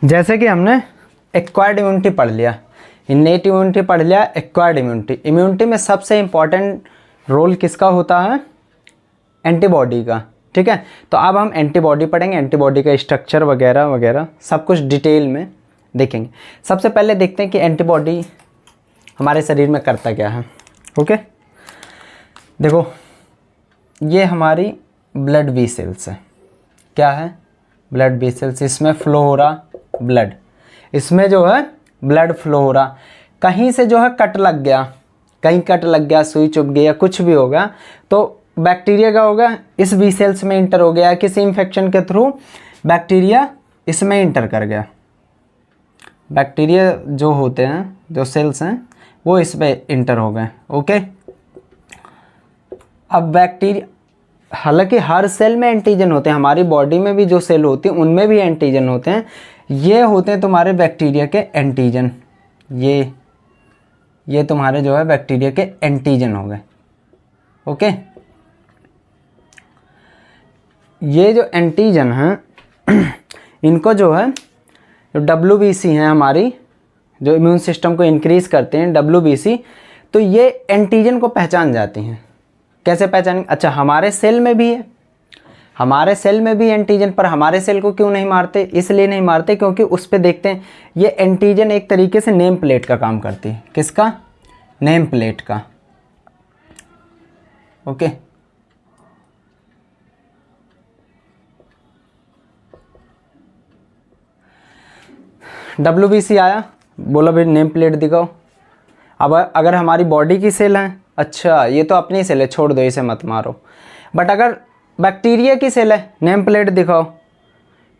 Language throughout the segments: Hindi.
जैसे कि हमने एक्वायर्ड इम्यूनिटी पढ़ लिया, इन्नेट इम्यूनिटी पढ़ लिया, एक्वायर्ड इम्यूनिटी। इम्यूनिटी में सबसे इम्पॉर्टेंट रोल किसका होता है? एंटीबॉडी का। ठीक है, तो अब हम एंटीबॉडी पढ़ेंगे, एंटीबॉडी का स्ट्रक्चर वगैरह वगैरह सब कुछ डिटेल में देखेंगे। सबसे पहले देखते हैं कि एंटीबॉडी हमारे शरीर में करता क्या है। ओके, देखो ये हमारी ब्लड बी सेल्स है। क्या है? Blood B cells. इसमें फ्लो हो रहा ब्लड, इसमें जो है ब्लड फ्लो हो रहा। कहीं से जो है कट लग गया, कहीं कट लग गया, सुई चुभ गई या कुछ भी हो गया, तो बैक्टीरिया का होगा इस बी सेल्स में इंटर हो गया, किसी इन्फेक्शन के थ्रू बैक्टीरिया इसमें इंटर कर गया। बैक्टीरिया जो होते हैं, जो सेल्स हैं, वो इसमें इंटर हो गए। ओके, अब बैक्टीरिया, हालांकि हर सेल में एंटीजन होते हैं, हमारी बॉडी में भी जो सेल होती हैं उनमें भी एंटीजन होते हैं। ये होते हैं तुम्हारे बैक्टीरिया के एंटीजन। ये तुम्हारे जो है बैक्टीरिया के एंटीजन हो गए। ओके, ये जो एंटीजन हैं इनको जो है जो WBC हैं, हमारी जो इम्यून सिस्टम को इंक्रीज करते हैं, WBC, तो ये एंटीजन को पहचान जाती हैं। कैसे पहचानेंगे? अच्छा, हमारे सेल में भी है, हमारे सेल में भी एंटीजन, पर हमारे सेल को क्यों नहीं मारते? इसलिए नहीं मारते क्योंकि उस पर देखते हैं ये एंटीजन एक तरीके से नेम प्लेट का काम करती है। किसका? नेम प्लेट का। ओके, WBC आया, बोलो भाई नेम प्लेट दिखाओ। अब अगर हमारी बॉडी की सेल है, अच्छा ये तो अपनी सेल है, छोड़ दो, इसे मत मारो। बट अगर बैक्टीरिया की सेल है, नेम प्लेट दिखाओ।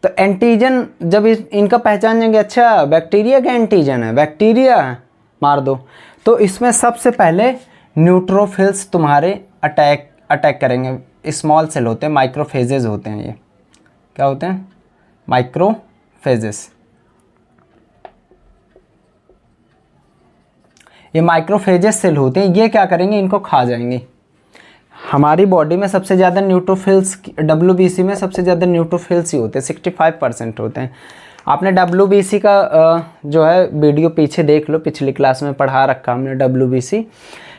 तो एंटीजन जब इनका पहचान जाएंगे, अच्छा बैक्टीरिया का एंटीजन है, बैक्टीरिया है, मार दो। तो इसमें सबसे पहले न्यूट्रोफिल्स तुम्हारे अटैक करेंगे। स्मॉल सेल होते हैं, माइक्रोफेजेस होते हैं। ये क्या होते हैं? माइक्रोफेजेस। ये माइक्रोफेजेस सेल होते हैं, ये क्या करेंगे? इनको खा जाएंगे। हमारी बॉडी में सबसे ज़्यादा न्यूट्रोफिल्स, WBC में सबसे ज़्यादा न्यूट्रोफिल्स ही होते हैं, 65% होते हैं। आपने WBC का जो है वीडियो पीछे देख लो, पिछली क्लास में पढ़ा रखा हमने WBC,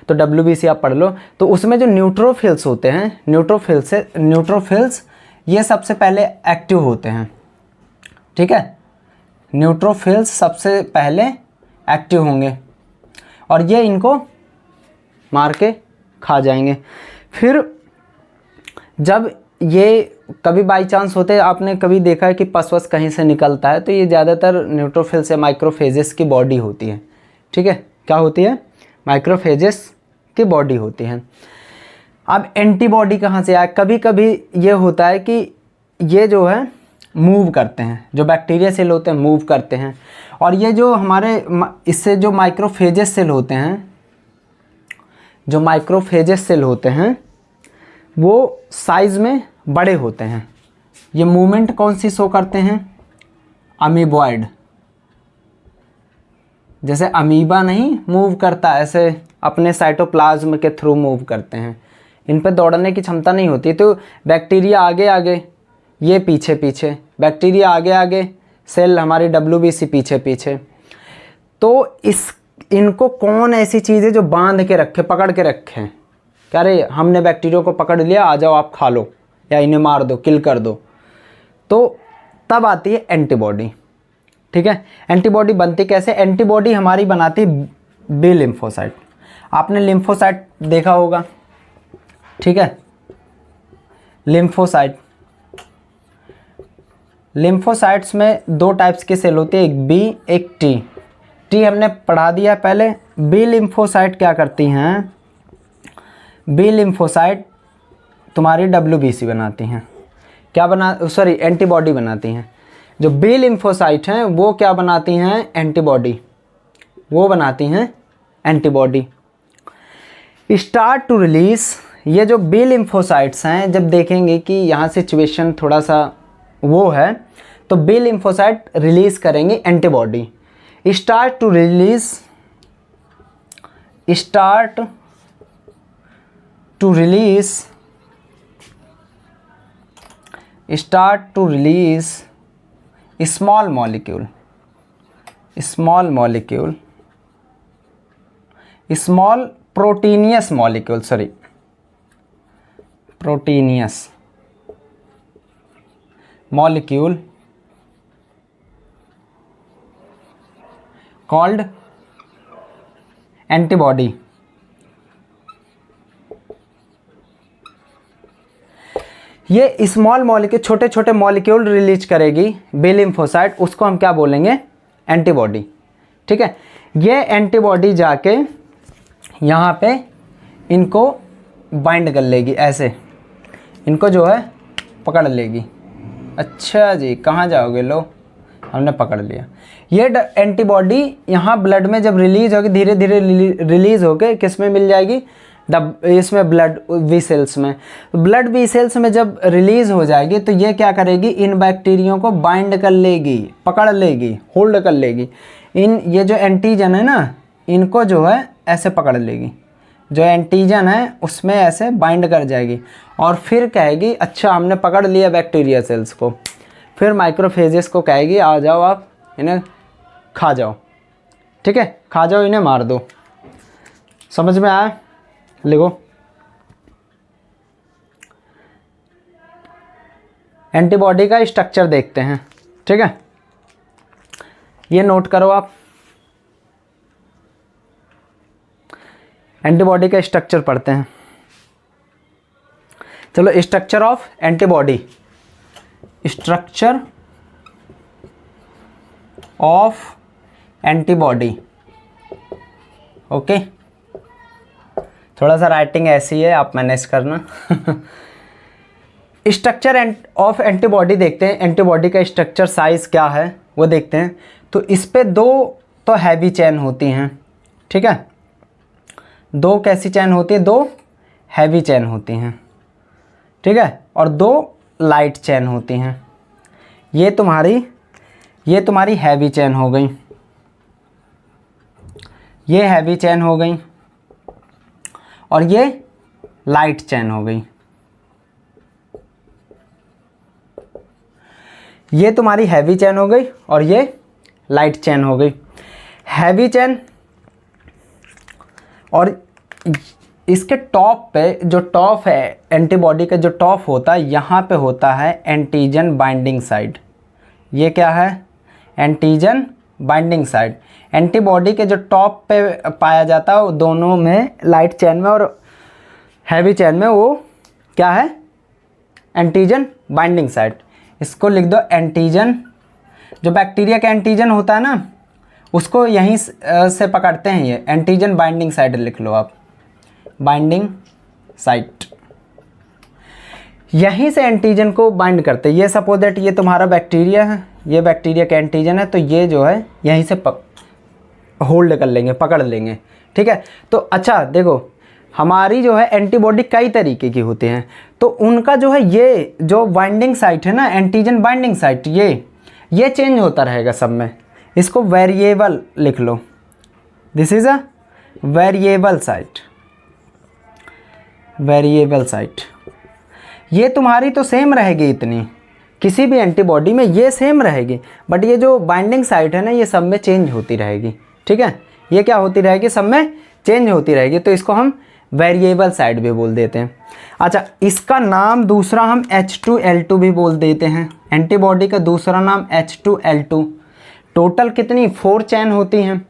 तो WBC आप पढ़ लो। तो उसमें जो न्यूट्रोफिल्स होते हैं, न्यूट्रोफिल्स ये सबसे पहले एक्टिव होते हैं। ठीक है, न्यूट्रोफिल्स सबसे पहले एक्टिव होंगे और ये इनको मार के खा जाएंगे। फिर जब ये कभी बाई चांस होते हैं, आपने कभी देखा है कि पसवस कहीं से निकलता है, तो ये ज़्यादातर न्यूट्रोफिल्स या माइक्रोफेजेस की बॉडी होती है। ठीक है, क्या होती है? माइक्रोफेजेस की बॉडी होती है। अब एंटीबॉडी कहाँ से आए? कभी कभी ये होता है कि ये जो है मूव करते हैं, जो बैक्टीरिया सेल होते हैं मूव करते हैं, और ये जो हमारे इससे जो माइक्रोफेजेस सेल होते हैं, जो माइक्रोफेजेस सेल होते हैं वो साइज़ में बड़े होते हैं। ये मूवमेंट कौन सी शो करते हैं? अमीबॉइड। जैसे अमीबा नहीं मूव करता, ऐसे अपने साइटोप्लाज्म के थ्रू मूव करते हैं। इन पे दौड़ने की क्षमता नहीं होती, तो बैक्टीरिया आगे आगे, ये पीछे पीछे, बैक्टीरिया आगे आगे, सेल हमारी WBC पीछे पीछे। तो इनको कौन ऐसी चीज़ है जो बांध के रखे, पकड़ के रखे? क्या रे, हमने बैक्टीरिया को पकड़ लिया, आ जाओ आप खा लो या इन्हें मार दो, किल कर दो। तो तब आती है एंटीबॉडी। ठीक है, एंटीबॉडी बनती कैसे? एंटीबॉडी हमारी बनाती बी लिम्फोसाइट। आपने लिम्फोसाइट देखा होगा। ठीक है, लिम्फोसाइट्स में दो टाइप्स के सेल होते हैं, एक बी एक टी। टी हमने पढ़ा दिया पहले। बी लिम्फोसाइट क्या करती हैं? बी लिम्फोसाइट तुम्हारी WBC बनाती हैं। एंटीबॉडी बनाती हैं। जो बी लिम्फोसाइट हैं वो क्या बनाती हैं? एंटीबॉडी। वो बनाती हैं एंटीबॉडी। स्टार्ट टू रिलीज, ये जो बी लिम्फोसाइट्स हैं, जब देखेंगे कि यहाँ सिचुएशन थोड़ा सा वो है, तो बी लिम्फोसाइट रिलीज करेंगे antibody. Start to release small molecule, small molecule, small proteinaceous molecule, sorry proteinaceous molecule called antibody. ये स्मॉल मॉलिक्यूल, छोटे छोटे मॉलिक्यूल रिलीज करेगी बी लिम्फोसाइट, उसको हम क्या बोलेंगे, एंटीबॉडी। ठीक है, ये एंटीबॉडी जाके यहाँ पे इनको बाइंड कर लेगी, ऐसे इनको जो है पकड़ लेगी। अच्छा जी, कहाँ जाओगे, लो हमने पकड़ लिया। ये एंटीबॉडी यहाँ ब्लड में जब रिलीज होगी, धीरे धीरे रिलीज होके किस में मिल जाएगी, इसमें ब्लड वीसेल्स में। ब्लड वीसेल्स में जब रिलीज हो जाएगी तो ये क्या करेगी, इन बैक्टीरिया को बाइंड कर लेगी, पकड़ लेगी, होल्ड कर लेगी। ये जो एंटीजन है ना, इनको जो है ऐसे पकड़ लेगी, जो एंटीजन है उसमें ऐसे बाइंड कर जाएगी और फिर कहेगी अच्छा हमने पकड़ लिया बैक्टीरिया सेल्स को। फिर माइक्रोफेजेस को कहेगी आ जाओ आप इन्हें खा जाओ। ठीक है, खा जाओ, इन्हें मार दो। समझ में आया, लिखो। एंटीबॉडी का स्ट्रक्चर देखते हैं। ठीक है, ये नोट करो आप, एंटीबॉडी का स्ट्रक्चर पढ़ते हैं। चलो, structure of antibody, structure of antibody. Okay, थोड़ा सा राइटिंग ऐसी है, आप मैनेज करना। स्ट्रक्चर ऑफ एंटीबॉडी देखते हैं, एंटीबॉडी का स्ट्रक्चर साइज क्या है वो देखते हैं। तो इस पे दो तो हैवी चेन होती हैं। ठीक है, दो कैसी चेन होती है, दो हैवी चेन होती हैं। ठीक है, और दो लाइट चेन होती हैं। ये तुम्हारी हैवी चेन हो गई, ये हैवी चेन हो गई और ये लाइट चेन हो गई। ये तुम्हारी हैवी चेन हो गई और ये लाइट चेन हो गई। हैवी चेन, और इसके टॉप पे जो टॉप है एंटीबॉडी का, जो टॉप होता है यहाँ पे होता है एंटीजन बाइंडिंग साइट। ये क्या है, एंटीजन बाइंडिंग साइट। एंटीबॉडी के जो टॉप पे पाया जाता है वो दोनों में, लाइट चेन में और हैवी चेन में, वो क्या है, एंटीजन बाइंडिंग साइट। इसको लिख दो एंटीजन। जो बैक्टीरिया का एंटीजन होता है ना, उसको यहीं से पकड़ते हैं, ये एंटीजन बाइंडिंग साइट लिख लो आप, बाइंडिंग साइट। यहीं से एंटीजन को बाइंड करते हैं। ये सपोज दैट ये तुम्हारा बैक्टीरिया है, ये बैक्टीरिया का एंटीजन है, तो ये जो है यहीं से होल्ड कर लेंगे, पकड़ लेंगे। ठीक है, तो अच्छा देखो, हमारी जो है एंटीबॉडी कई तरीके की होती हैं, तो उनका जो है ये जो बाइंडिंग साइट है ना, एंटीजन बाइंडिंग साइट, ये चेंज होता रहेगा सब में। इसको वेरिएबल लिख लो, this is a variable site, variable site. ये तुम्हारी तो सेम रहेगी, इतनी किसी भी एंटीबॉडी में ये सेम रहेगी, बट ये जो बाइंडिंग साइट है ना, ये सब में चेंज होती रहेगी। ठीक है, ये क्या होती रहेगी, सब में चेंज होती रहेगी, तो इसको हम वेरिएबल साइट भी बोल देते हैं। अच्छा, इसका नाम दूसरा हम H2L2 भी बोल देते हैं। एंटीबॉडी का दूसरा नाम H2L2। टोटल कितनी, 4 चैन होती हैं।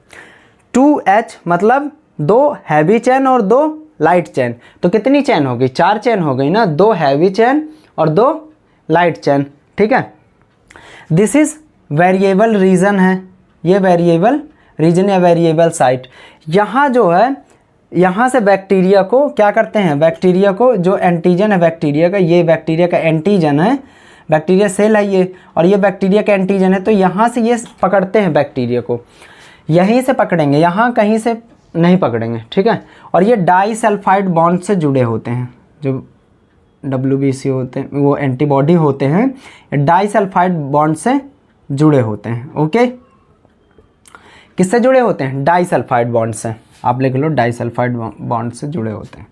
2H मतलब 2 हैवी चैन और 2 लाइट चैन, तो कितनी चैन हो गई, 4 चैन हो गई ना, 2 हैवी चैन और 2 लाइट चैन। ठीक है, दिस इज वेरिएबल रीजन है, ये वेरिएबल रीजन या वेरिएबल साइट। यहाँ जो है, यहाँ से बैक्टीरिया को क्या करते हैं, बैक्टीरिया को जो एंटीजन है बैक्टीरिया का, ये बैक्टीरिया का एंटीजन है, बैक्टीरिया सेल है ये, और ये बैक्टीरिया का एंटीजन है, तो यहाँ से ये पकड़ते हैं बैक्टीरिया को, यहीं से पकड़ेंगे, यहाँ कहीं से नहीं पकड़ेंगे। ठीक है, और ये डाइसल्फाइड बॉन्ड से जुड़े होते हैं, जो WBC होते हैं, वो एंटीबॉडी होते हैं, डाइसल्फाइड बॉन्ड से जुड़े होते हैं। ओके, किससे जुड़े होते हैं, डाइसल्फाइड बॉन्ड से, आप लिख लो डाइसल्फाइड बॉन्ड से जुड़े होते हैं,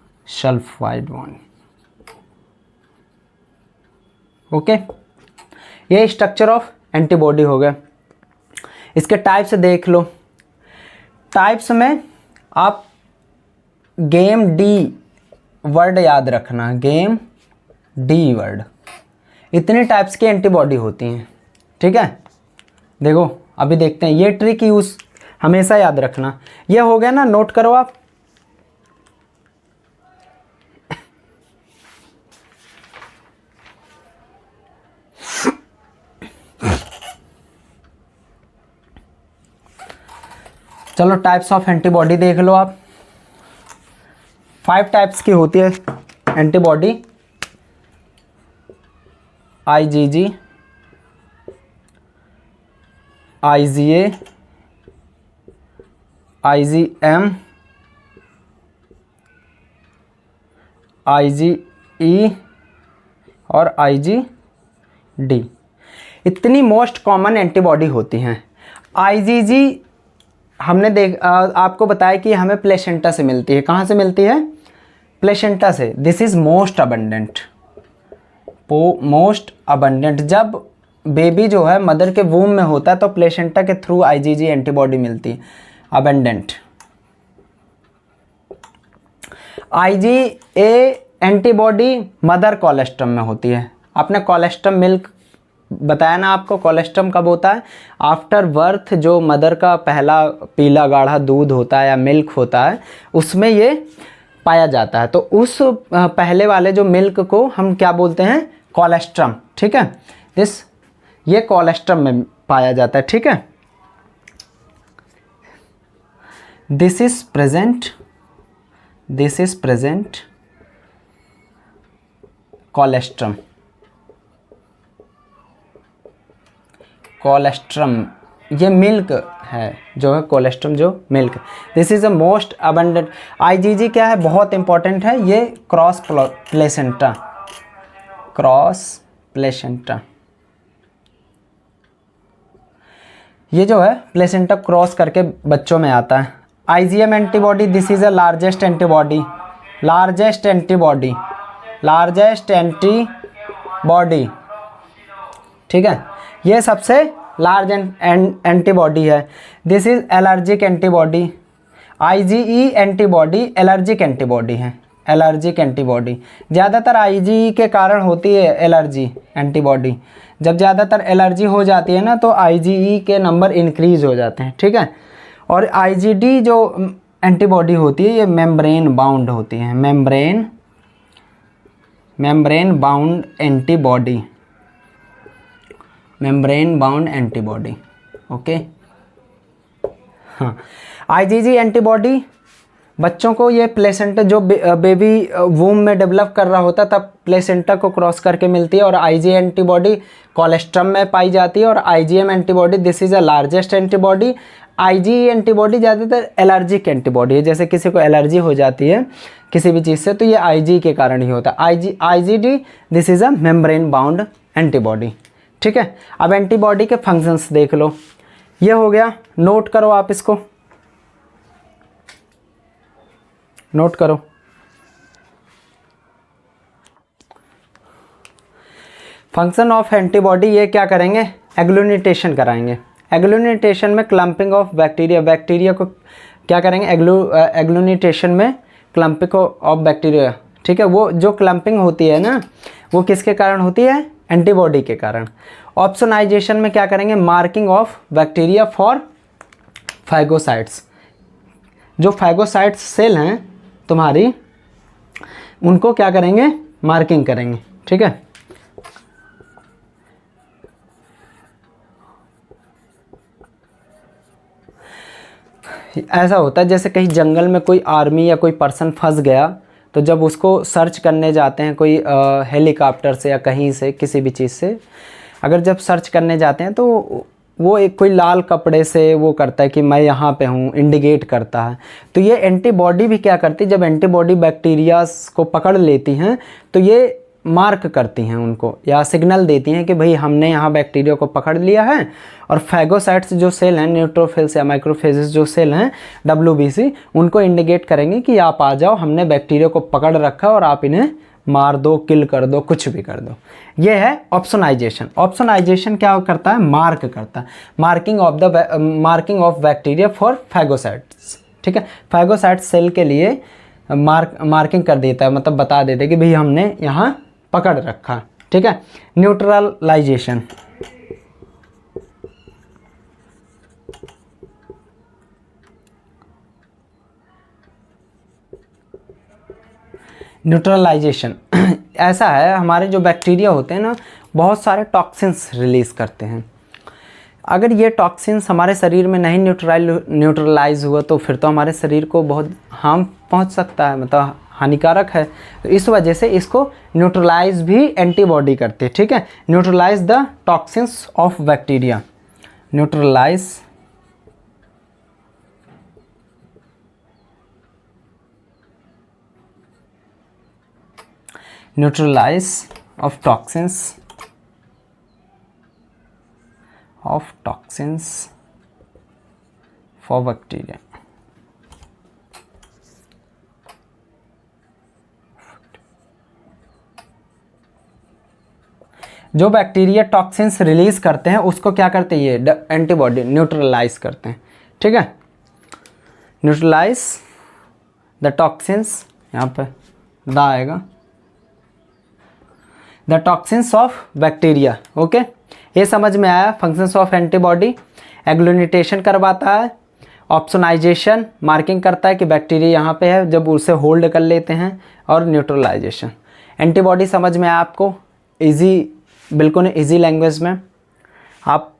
डाइसल्फाइड बॉन्ड। ओके, ये स्ट्रक्चर ऑफ एंटीबॉडी हो गया। इसके टाइप्स देख लो। टाइप्स में आप गेम डी वर्ड याद रखना, गेम डी वर्ड। इतने टाइप्स की एंटीबॉडी होती हैं, ठीक है। देखो अभी देखते हैं, ये ट्रिक यूज हमेशा याद रखना। ये हो गया ना, नोट करो आप। चलो टाइप्स ऑफ एंटीबॉडी देख लो आप। 5 टाइप्स की होती है antibody. IgG, IgA, IgM, IgE और IgD। इतनी मोस्ट कॉमन एंटीबॉडी होती हैं। IgG हमने आपको बताया कि हमें प्लेसेंटा से मिलती है। कहाँ से मिलती है? प्लेसेंटा से। This is most abundant, most abundant. जब बेबी जो है मदर के वूम में होता है तो प्लेसेंटा के थ्रू IgG एंटीबॉडी मिलती है, abundant. IgA antibody mother colostrum में होती है। आपने कोलेस्ट्रम मिल्क बताया ना आपको, कोलेस्ट्रम कब होता है? आफ्टर बर्थ जो मदर का पहला पीला गाढ़ा दूध होता है या मिल्क होता है, उसमें ये पाया जाता है। तो उस पहले वाले जो मिल्क को हम क्या बोलते हैं? कोलेस्ट्रम, ठीक है। ये कोलेस्ट्रम में पाया जाता है, ठीक है। दिस इज प्रेजेंट कोलेस्ट्रम ये मिल्क है, जो है कोलेस्ट्रम जो milk. This is a most abundant. IgG क्या है? बहुत इंपॉर्टेंट है। ये क्रॉस प्लेसेंटा, ये जो है प्लेसेंटा क्रॉस करके बच्चों में आता है। IgM antibody, this is a largest antibody, ठीक है। ये सबसे लार्ज एंटीबॉडी है। This is allergic antibody. IgE antibody allergic antibody है, एलर्जिक एंटीबॉडी। ज़्यादातर IgE के कारण होती है एलर्जी एंटीबॉडी। जब ज़्यादातर एलर्जी हो जाती है ना तो IgE के नंबर इंक्रीज हो जाते हैं, ठीक है। और IgD जो एंटीबॉडी होती है ये मेम्ब्रेन बाउंड होती है, मेम्ब्रेन बाउंड एंटीबॉडी, ओके। हाँ, IgG एंटीबॉडी बच्चों को ये प्लेसेंटा जो बेबी वूम में डेवलप कर रहा होता तब प्लेसेंटा को क्रॉस करके मिलती है। और IG एंटीबॉडी कोलेस्ट्रम में पाई जाती है। और IgM antibody, this is a largest antibody. IgE antibody ज़्यादातर एलर्जिक एंटीबॉडी है। जैसे किसी को एलर्जी हो जाती है किसी भी चीज़ से तो ये IgE के कारण ही होता है। IgD, this is a membrane bound antibody, ठीक है। अब एंटीबॉडी के फंक्शंस देख लो। ये हो गया, नोट करो आप इसको, नोट करो। फंक्शन ऑफ एंटीबॉडी, ये क्या करेंगे? एग्लूटिनेशन कराएंगे। एग्लूटिनेशन में क्लम्पिंग ऑफ बैक्टीरिया को क्या करेंगे? एग्लूटिनेशन में क्लम्पिंग ऑफ बैक्टीरिया, ठीक है। वो जो क्लम्पिंग होती है ना वो किसके कारण होती है? एंटीबॉडी के कारण। ऑप्सोनाइजेशन में क्या करेंगे? Marking of bacteria for phagocytes. जो फैगोसाइट्स सेल हैं तुम्हारी, उनको क्या करेंगे? मार्किंग करेंगे, ठीक है। ऐसा होता है जैसे कहीं जंगल में कोई आर्मी या कोई पर्सन फंस गया तो जब उसको सर्च करने जाते हैं कोई हेलीकॉप्टर से या कहीं से किसी भी चीज़ से, अगर जब सर्च करने जाते हैं तो वो एक कोई लाल कपड़े से वो करता है कि मैं यहाँ पे हूँ, इंडिकेट करता है। तो ये एंटीबॉडी भी क्या करती है? जब एंटीबॉडी बैक्टीरियाज को पकड़ लेती हैं तो ये मार्क करती हैं उनको या सिग्नल देती हैं कि भाई हमने यहाँ बैक्टीरिया को पकड़ लिया है। और फैगोसाइट्स जो सेल हैं, न्यूट्रोफिल्स या माइक्रोफेजेस जो सेल हैं WBC, उनको इंडिकेट करेंगे कि आप आ जाओ, हमने बैक्टीरिया को पकड़ रखा है और आप इन्हें मार दो, किल कर दो, कुछ भी कर दो। ये है ऑप्सोनाइजेशन। ऑप्सोनाइजेशन क्या करता है? मार्क करता है, marking of bacteria for phagocytes. ठीक है, फैगोसाइट सेल के लिए मार्किंग कर देता है, मतलब बता देते हैं कि भाई हमने यहाँ पकड़ रखा। ठीक है, न्यूट्रलाइजेशन। न्यूट्रलाइजेशन ऐसा है, हमारे जो बैक्टीरिया होते हैं ना, बहुत सारे टॉक्सिन्स रिलीज़ करते हैं। अगर ये टॉक्सिन्स हमारे शरीर में नहीं न्यूट्रलाइज हुआ तो फिर तो हमारे शरीर को बहुत हार्म पहुंच सकता है, मतलब हानिकारक है। तो इस वजह से इसको न्यूट्रलाइज भी एंटीबॉडी करते हैं। ठीक है, neutralize the toxins of bacteria, neutralize of toxins for bacteria। जो बैक्टीरिया टॉक्सिन्स रिलीज करते हैं उसको क्या करते हैं? ये एंटीबॉडी न्यूट्रलाइज करते हैं। ठीक है, न्यूट्रलाइज द टॉक्सिन्स, यहाँ पे द आएगा, the toxins of bacteria. Okay, ये समझ में आया। फंक्शंस ऑफ एंटीबॉडी, एग्लूटिनेशन करवाता है, ऑप्सोनाइजेशन मार्किंग करता है कि बैक्टीरिया यहाँ पे है, जब उसे होल्ड कर लेते हैं, और न्यूट्रलाइजेशन। एंटीबॉडी समझ में आया आपको? इजी, बिल्कुल इजी लैंग्वेज में। आप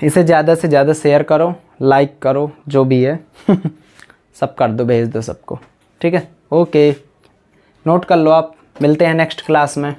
इसे ज़्यादा से ज़्यादा शेयर करो, लाइक करो, जो भी है सब कर दो, भेज दो सबको। ठीक है, ओके, नोट कर लो आप। मिलते हैं नेक्स्ट क्लास में।